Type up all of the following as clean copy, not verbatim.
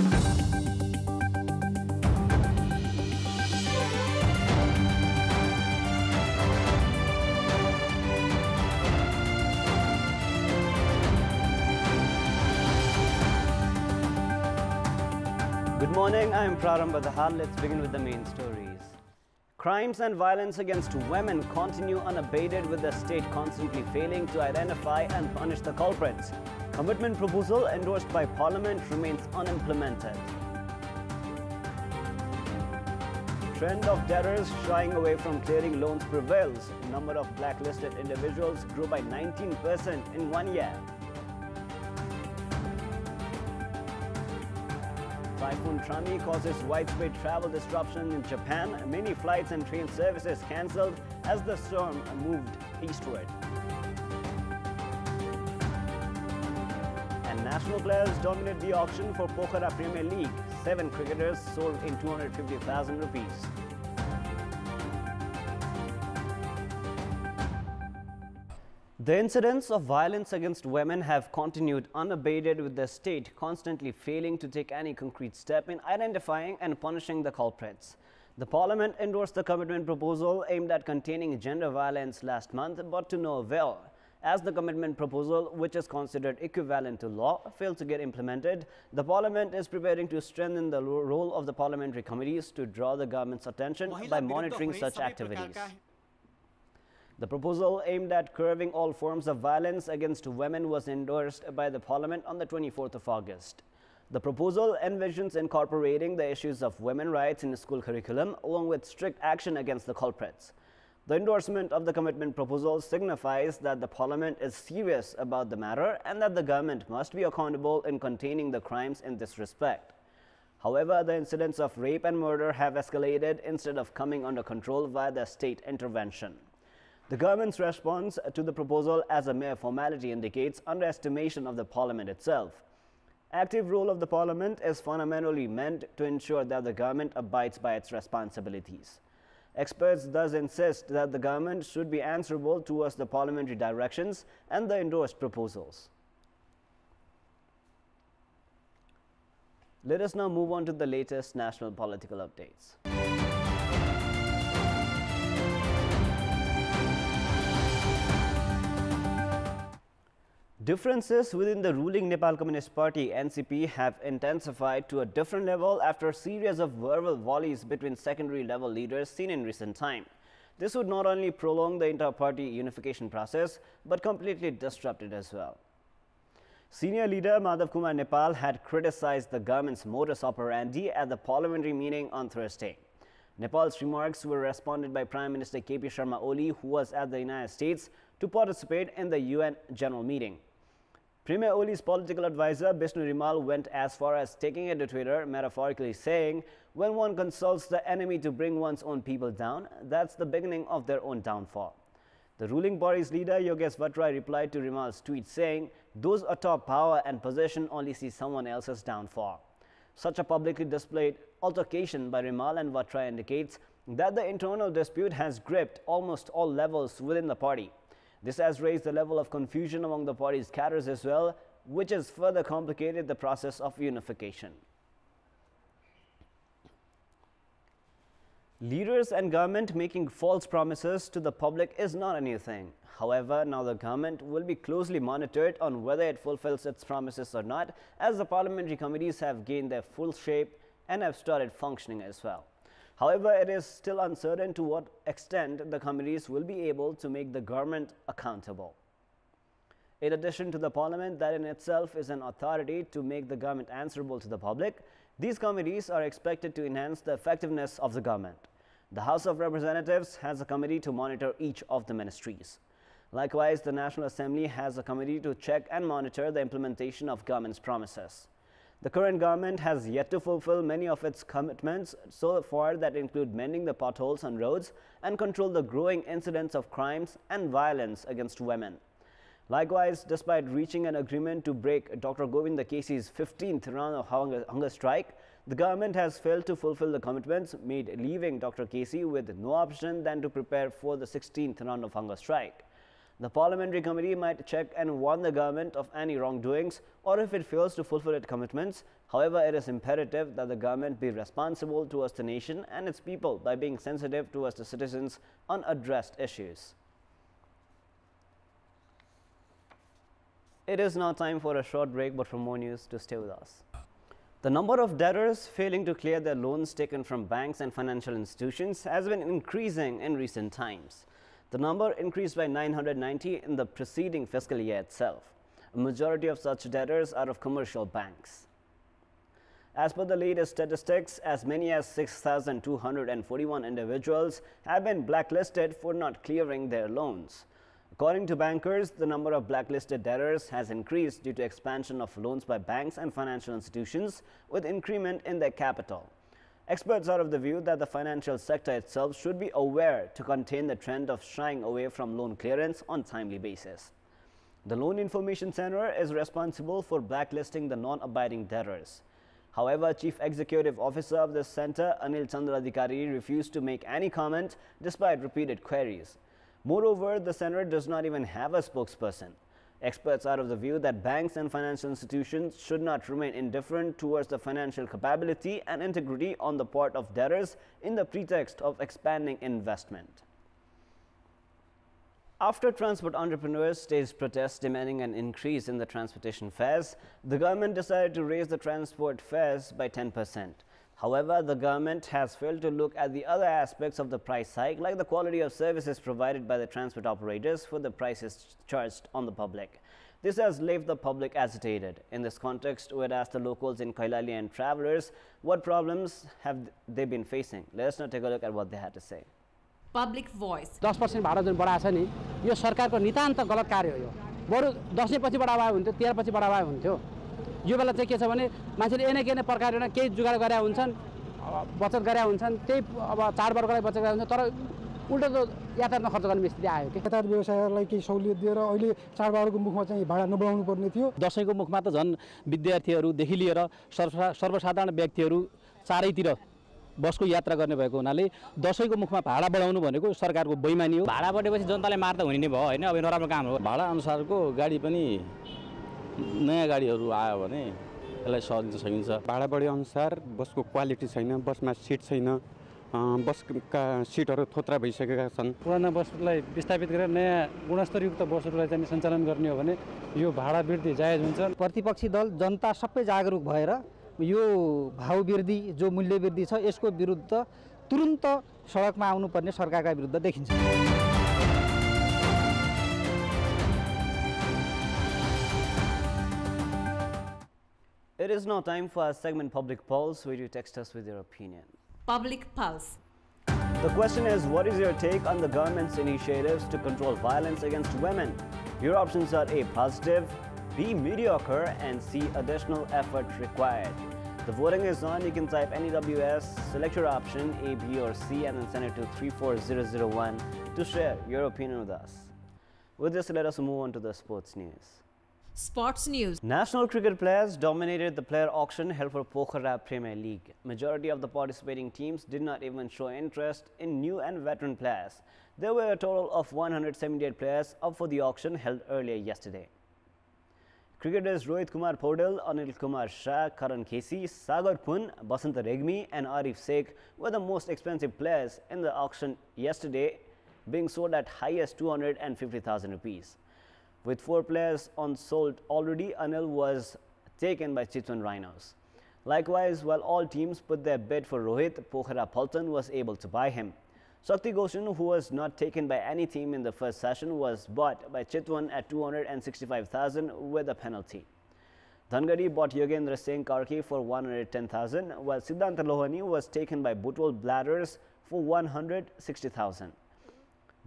Good morning, I am Prarambha Dahal. Let's begin with the main stories. Crimes and violence against women continue unabated, with the state constantly failing to identify and punish the culprits. Commitment proposal endorsed by Parliament remains unimplemented. Trend of debtors shying away from clearing loans prevails. Number of blacklisted individuals grew by 19% in 1 year. Typhoon Trami causes widespread travel disruption in Japan. Many flights and train services cancelled as the storm moved eastward. And national players dominate the auction for Pokhara Premier League. 7 cricketers sold in 250,000 rupees. The incidents of violence against women have continued unabated, with the state constantly failing to take any concrete step in identifying and punishing the culprits. The Parliament endorsed the commitment proposal aimed at containing gender violence last month, but to no avail. As the commitment proposal, which is considered equivalent to law, failed to get implemented, the Parliament is preparing to strengthen the role of the parliamentary committees to draw the government's attention by monitoring such activities. The proposal aimed at curbing all forms of violence against women was endorsed by the Parliament on the 24th of August. The proposal envisions incorporating the issues of women's rights in the school curriculum, along with strict action against the culprits. The endorsement of the commitment proposal signifies that the Parliament is serious about the matter and that the government must be accountable in containing the crimes in this respect. However, the incidents of rape and murder have escalated instead of coming under control via the state intervention. The government's response to the proposal as a mere formality indicates underestimation of the Parliament itself. Active role of the Parliament is fundamentally meant to ensure that the government abides by its responsibilities. Experts thus insist that the government should be answerable towards the parliamentary directions and the endorsed proposals. Let us now move on to the latest national political updates. Differences within the ruling Nepal Communist Party (NCP) have intensified to a different level after a series of verbal volleys between secondary level leaders seen in recent time. This would not only prolong the inter-party unification process but completely disrupt it as well. Senior leader Madhav Kumar Nepal had criticized the government's modus operandi at the parliamentary meeting on Thursday. Nepal's remarks were responded by Prime Minister KP Sharma Oli, who was at the United States to participate in the UN General Meeting. Premier Oli's political advisor Bishnu Rimal went as far as taking it to Twitter, metaphorically saying, "When one consults the enemy to bring one's own people down, that's the beginning of their own downfall." The ruling party's leader Yogesh Vatrai replied to Rimal's tweet saying, "Those atop power and position only see someone else's downfall." Such a publicly displayed altercation by Rimal and Vatrai indicates that the internal dispute has gripped almost all levels within the party. This has raised the level of confusion among the party's cadres as well, which has further complicated the process of unification. Leaders and government making false promises to the public is not a new thing. However, now the government will be closely monitored on whether it fulfills its promises or not, as the parliamentary committees have gained their full shape and have started functioning as well. However, it is still uncertain to what extent the committees will be able to make the government accountable. In addition to the Parliament, that in itself is an authority to make the government answerable to the public, these committees are expected to enhance the effectiveness of the government. The House of Representatives has a committee to monitor each of the ministries. Likewise, the National Assembly has a committee to check and monitor the implementation of government's promises. The current government has yet to fulfill many of its commitments so far, that include mending the potholes on roads and control the growing incidents of crimes and violence against women. Likewise, despite reaching an agreement to break Dr. Govinda Keshi's 15th round of hunger strike, the government has failed to fulfill the commitments made, leaving Dr. Keshi with no option than to prepare for the 16th round of hunger strike. The Parliamentary Committee might check and warn the government of any wrongdoings or if it fails to fulfill its commitments. However, it is imperative that the government be responsible towards the nation and its people by being sensitive towards the citizens' unaddressed issues. It is now time for a short break, but for more news, to stay with us. The number of debtors failing to clear their loans taken from banks and financial institutions has been increasing in recent times. The number increased by 990 in the preceding fiscal year itself. A majority of such debtors are of commercial banks. As per the latest statistics, as many as 6,241 individuals have been blacklisted for not clearing their loans. According to bankers, the number of blacklisted debtors has increased due to expansion of loans by banks and financial institutions with increment in their capital. Experts are of the view that the financial sector itself should be aware to contain the trend of shying away from loan clearance on timely basis. The Loan Information Center is responsible for blacklisting the non-abiding debtors. However, Chief Executive Officer of the center, Anil Chandra Adhikari, refused to make any comment despite repeated queries. Moreover, the center does not even have a spokesperson. Experts are of the view that banks and financial institutions should not remain indifferent towards the financial capability and integrity on the part of debtors in the pretext of expanding investment. After transport entrepreneurs staged protests demanding an increase in the transportation fares, the government decided to raise the transport fares by 10%. However, the government has failed to look at the other aspects of the price hike, like the quality of services provided by the transport operators for the prices charged on the public. This has left the public agitated. In this context, we had asked the locals in Kailali and travelers what problems have they been facing. Let us now take a look at what they had to say. Public voice. 10% भाडा जुन बढाएको छ नि यो सरकारको नितान्त गलत कार्य हो। यो बरु 10 पछि बढावा हुन्थ्यो, 13 पछि बढावा हुन्थ्यो। यो बेला चाहिँ के छ भने मान्छेले एने केने प्रकारले केही जुगाड गरे हुन्छन्, बचत गरे हुन्छन्, त्यही अब चाडबाडको लागि बचत गरे हुन्छ, तर उल्टो त यातायातमा खर्च गर्ने स्थिति आयो के। यातायात व्यवसायलाई केही सहुलियत दिएर अहिले चाडबाडको मुखमा चाहिँ भाडा नबढाउनु पर्ने थियो। दशैंको मुखमा त झन् विद्यार्थीहरूदेखि लिएर सर्वसाधारण व्यक्तिहरू चारैतिर बसको यात्रा गर्ने भएको हुनाले दशैंको मुखमा भाडा बढाउनु भनेको सरकारको बेइमानी हो। भाडा बढेपछि जनताले मार त हुने नै भयो हैन, अब नराम्रो काम हो। भाडा अनुसारको गाडी पनि नयाँ गाडीहरू आयो भने यसलाई सजिलो सकिन्छ। भाडा बढे अनुसार बसको क्वालिटी छैन, बसमा सिट छैन, बसका सिटहरू थोत्रा भइसकेका छन्। पुराना बसलाई विस्थापित गरेर नयाँ गुणस्तरयुक्त बसहरूलाई चाहिँ सञ्चालन गर्ने हो भने यो भाडा वृद्धि जायज हुन्छ। प्रतिपक्षी दल जनता सबै जागरुक भएर यो भाव वृद्धि जो मूल्य वृद्धि छ यसको विरुद्ध तुरुन्त सडकमा आउनुपर्ने सरकारका विरुद्ध देखिन्छ। It is now time for our segment Public Pulse, where you text us with your opinion. Public Pulse. The question is, what is your take on the government's initiatives to control violence against women? Your options are A, positive, B, mediocre, and C, additional effort required. The voting is on. You can type NEWS, select your option A, B, or C, and then send it to 34001 to share your opinion with us. With this, let us move on to the sports news. Sports news. National cricket players dominated the player auction held for Pokhara Premier League. Majority of the participating teams did not even show interest in new and veteran players. There were a total of 178 players up for the auction held earlier yesterday. Cricketers Rohit Kumar Podal, Anil Kumar Shah, Karan Khesi, Sagar Pun, Basant Regmi and Arif Sheikh were the most expensive players in the auction yesterday, being sold at highest 250,000 rupees. With 4 players unsold already, Anil was taken by Chitwan Rhinos. Likewise, while all teams put their bid for Rohit, Pokhara Paltan was able to buy him. Shakti Goshen, who was not taken by any team in the first session, was bought by Chitwan at 265,000 with a penalty. Dhangadi bought Yogendra Singh Karki for 110,000, while Siddhant Lohani was taken by Butwal Bladders for 160,000.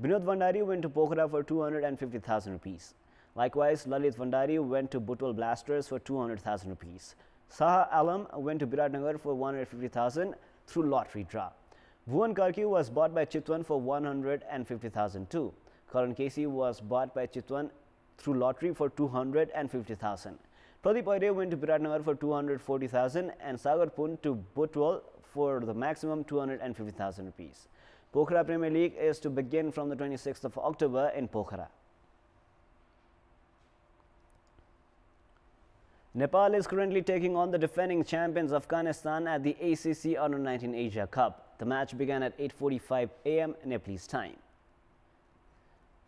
Binod Vandari went to Pokhara for 250,000 rupees. Likewise, Lalit Vandari went to Butwal Blasters for 200,000 rupees. Saha Alam went to Biratnagar for 150,000 through lottery draw. Bhuvan Karki was bought by Chitwan for 150,000 too. Karan Khesi was bought by Chitwan through lottery for 250,000. Pradeep Aire went to Biratnagar for 240,000 and Sagar Pun to Butwal for the maximum 250,000 rupees. Pokhara Premier League is to begin from the 26th of October in Pokhara. Nepal is currently taking on the defending champions Afghanistan at the ACC Under-19 Asia Cup. The match began at 8:45 a.m. Nepalese time.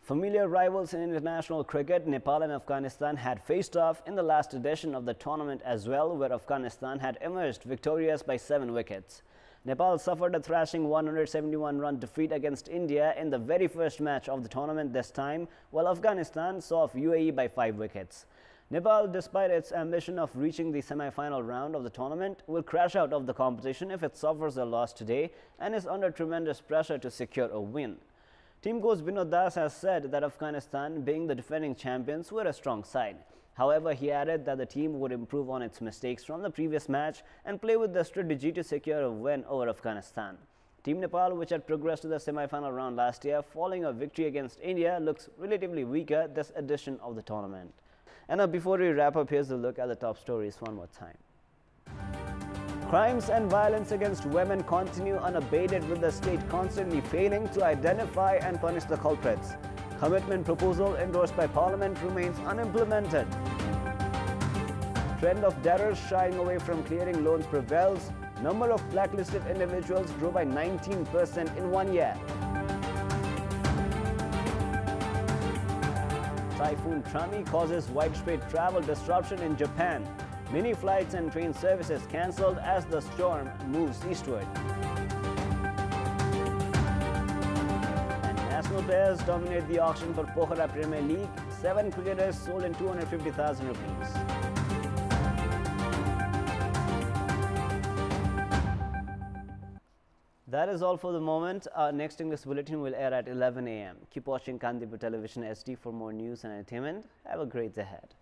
Familiar rivals in international cricket, Nepal and Afghanistan had faced off in the last edition of the tournament as well, where Afghanistan had emerged victorious by 7 wickets. Nepal suffered a thrashing 171-run defeat against India in the very first match of the tournament this time, while Afghanistan saw off UAE by 5 wickets. Nepal, despite its ambition of reaching the semi-final round of the tournament, will crash out of the competition if it suffers a loss today and is under tremendous pressure to secure a win. Team coach Vinod Das has said that Afghanistan, being the defending champions, were a strong side. However, he added that the team would improve on its mistakes from the previous match and play with the strategy to secure a win over Afghanistan. Team Nepal, which had progressed to the semi-final round last year, following a victory against India, looks relatively weaker this edition of the tournament. And now, before we wrap up, here's a look at the top stories one more time. Crimes and violence against women continue unabated, with the state constantly failing to identify and punish the culprits. Commitment proposal endorsed by Parliament remains unimplemented. Trend of debtors shying away from clearing loans prevails. Number of blacklisted individuals grew by 19% in 1 year. Typhoon Trami causes widespread travel disruption in Japan. Many flights and train services cancelled as the storm moves eastward. And national players dominate the auction for Pokhara Premier League. 7 cricketers sold in 250,000 rupees. That is all for the moment. Our next English bulletin will air at 11 a.m. Keep watching Kantipur Television SD for more news and entertainment. Have a great day ahead.